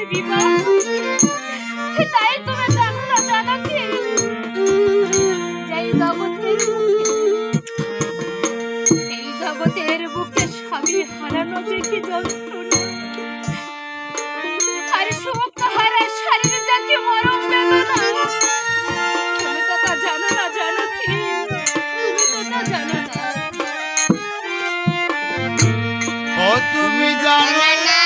বিবাহ, তাই তুমি জানো না জানাকি এই জগতের বুকে স্বামী হারানো যে কি যন্ত্রণা, আর সুখ হারা শরীর যাকে মরণ বেদনা, তুমি তো তা জানো না জানাকি, তুমি তো তা জানো না। ও তুমি জানো না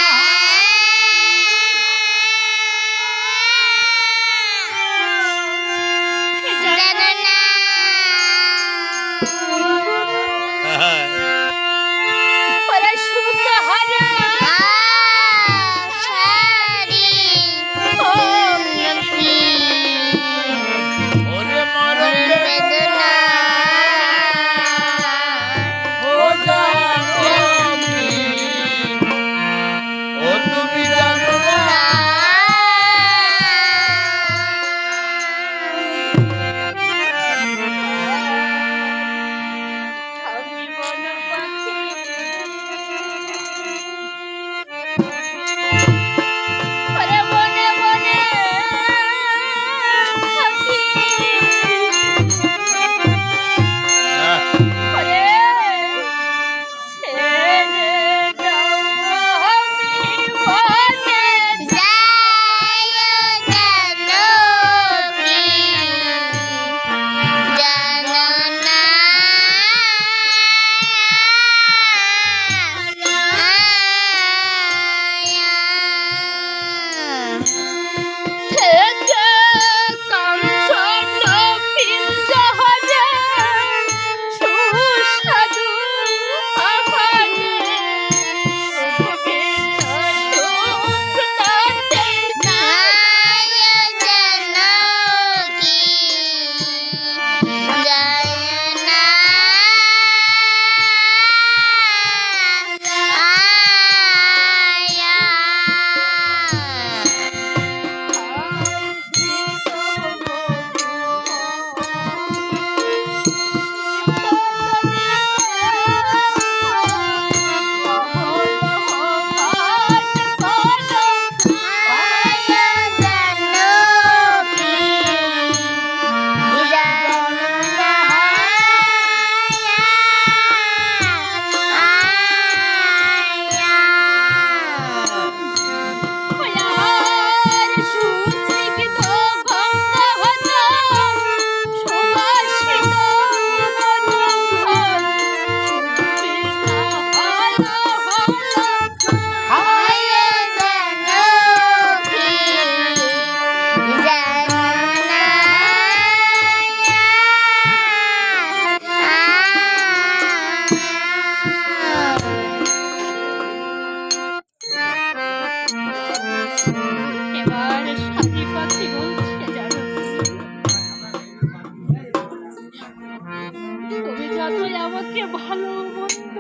ভালো মন্দ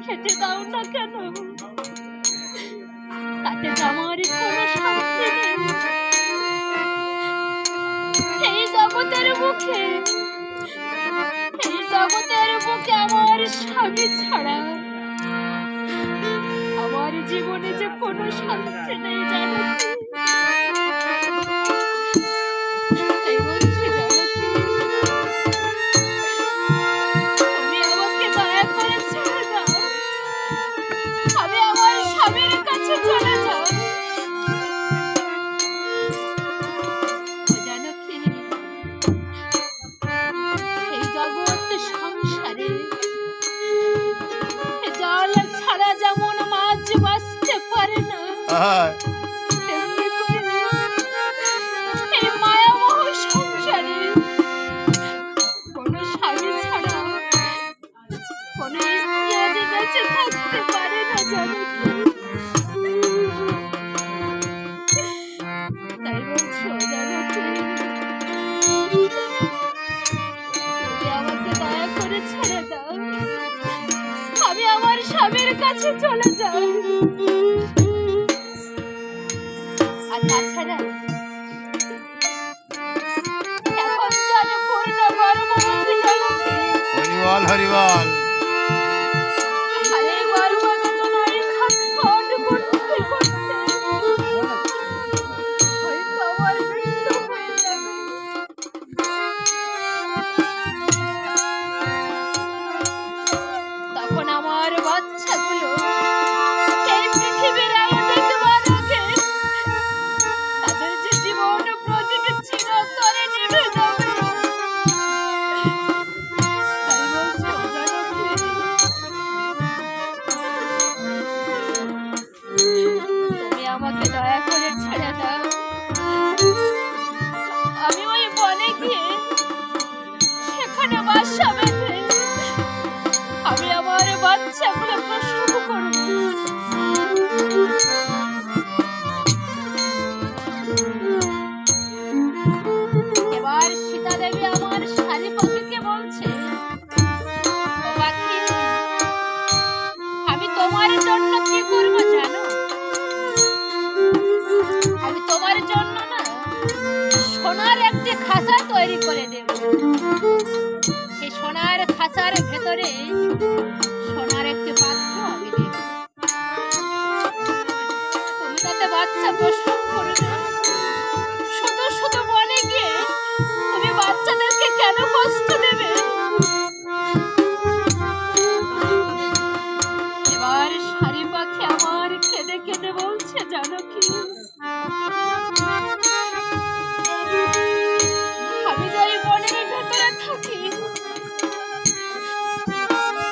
খেতে দাও না কেন, তাতে আমার কোনো শান্তি নেই। এই জগতের বুকে আমার স্বামী ছাড়া আমার জীবনে যে কোনো শান্তি নেই জানো। এই মায়ামোহ সংসারে কোনো স্বামী ছাড়া কোনো স্ত্রী আজ বেঁচে থাকতে পারে না জানো। তাই বলছো জানো, তুমি আমাকে দয়া করে ছেড়ে দাও, আমি আমার স্বামীর কাছে চলে যাই। আর তাছাড়া এখন জানো পূর্ণ গর্ভবতী জানো। হরিবল হরিবল। আরে গর্ভবতী নয়, খাটখাট করতে করতে আমাকে দয়া করে ছেড়ে দাও। আমি ওই বনে গিয়ে সেখানে বাসা বেঁধে আমি আমার বাচ্চাগুলো প্রসব করব। এবার সীতা দেবী আমার শাড়ি পাখিকে বলছে, ও পাখি, আমি তোমার জন্য কি করব জানো? আমি তোমার জন্য না সোনার একটি খাঁচা তৈরি করে দেব। সেই সোনার খাঁচার ভেতরে সোনার একটি পাত্র আমি দেব। তুমি তাতে বাচ্চা প্রসব করবে। শুধু শুধু বনে গিয়ে তুমি বাচ্চাদেরকে কেন কষ্ট দেবে? এবার শাড়ি পাখি আমার কেঁদে কেঁদে বলছে, জানো কি, আমি যাই বনের ভেতরে থাকি,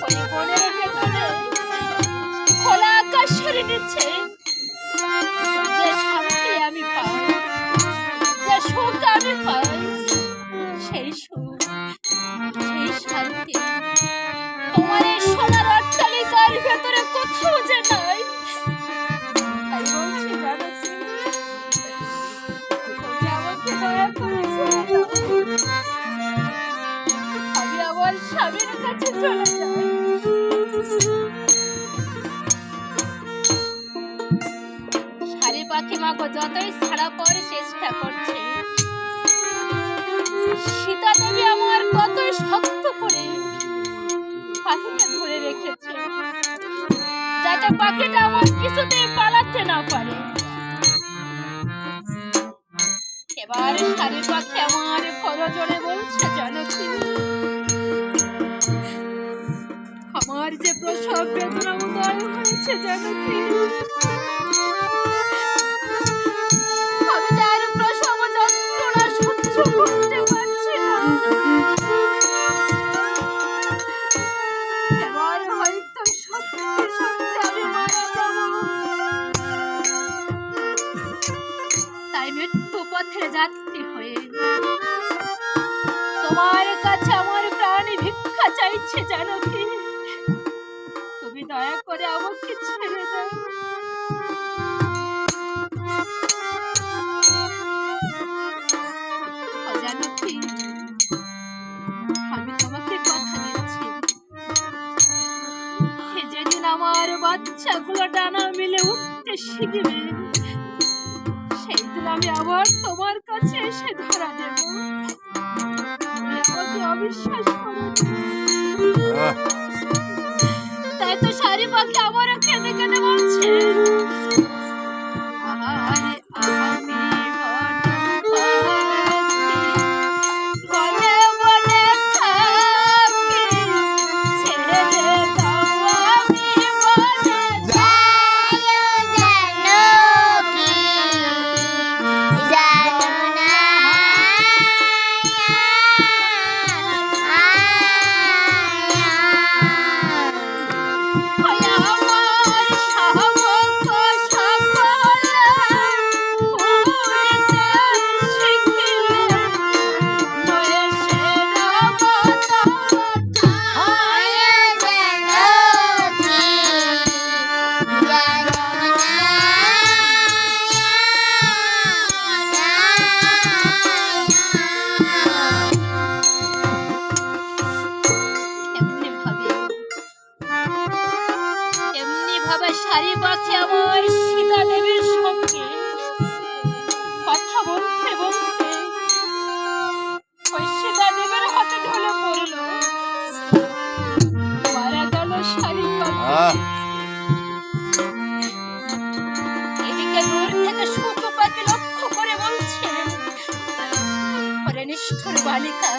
ওই বনের ভেতরে খোলা আকাশের নিচে যে শান্তি আমি পাই, যে সুখ আমি পাই, সেই সুখ, সেই শান্তি তোমার এই সোনার অট্টালিকার ভেতরে কোথাও যে নাই। তাই বলছি, জানো কি, তুমি আমাকে দয়া করে ছেড়ে দাও। আমি আমার স্বামীর কাছে চলে যাই। শাড়ি পাখি মাকে যতই ছাড়া পরে চেষ্টা করছে, সীতা দেবী আমার কতই শক্ত করে পাখিকে ধরে রেখেছে, যাতে পাখিটা আমার কিছুতেই পালাতে না পারে। এবার শাড়ি পাখি আমার করজোড়ে বলছে, জানো কি, আমার যে প্রসব বেদনা উদয় হয়েছে, জানো কি, আমি যার প্রসব যন্ত্রণা সহ্য করতে পারছি না। এবার হয়তো সত্যি সত্যি আমি মারা যাব। তাই মৃত্যু পথের যাত্রী হয়ে তোমার কাছে আমার প্রাণী ভিক্ষা চাইছে, জানো কি, তুমি দয়া করে আমাকে ছেড়ে দাও। জানো কি, আমি তোমাকে কথা দিচ্ছি, যেদিন আমার বাচ্চাগুলো ডানা মিলে উঠতে শিখবে, সেই দিন আমি আবার তোমার কাছে এসে ধরা দেব। আমাকে অবিশ্বাস করো। তাই তো শাড়ি পাখি আমারও কেঁদে কেঁদে বলছে, আহারে আমি বনে বনে থাকি, ছেড়ে দে দাও আমি বনে যাই। ওই আমার শাবক সকলে উড়িতে শিখিলে, বয়সের এমনি ভাবে শাড়ি পাখি আমার সীতা দেবীর সঙ্গে কথা বলতে বলতে ওই সীতা দেবীর হাতে ঢলে পড়ল, মারা গেল শাড়ি পাখি। এদিকে দূর থেকে শুকো পাখি লক্ষ্য করে বলছে, ওরে নিষ্ঠুর বালিকা,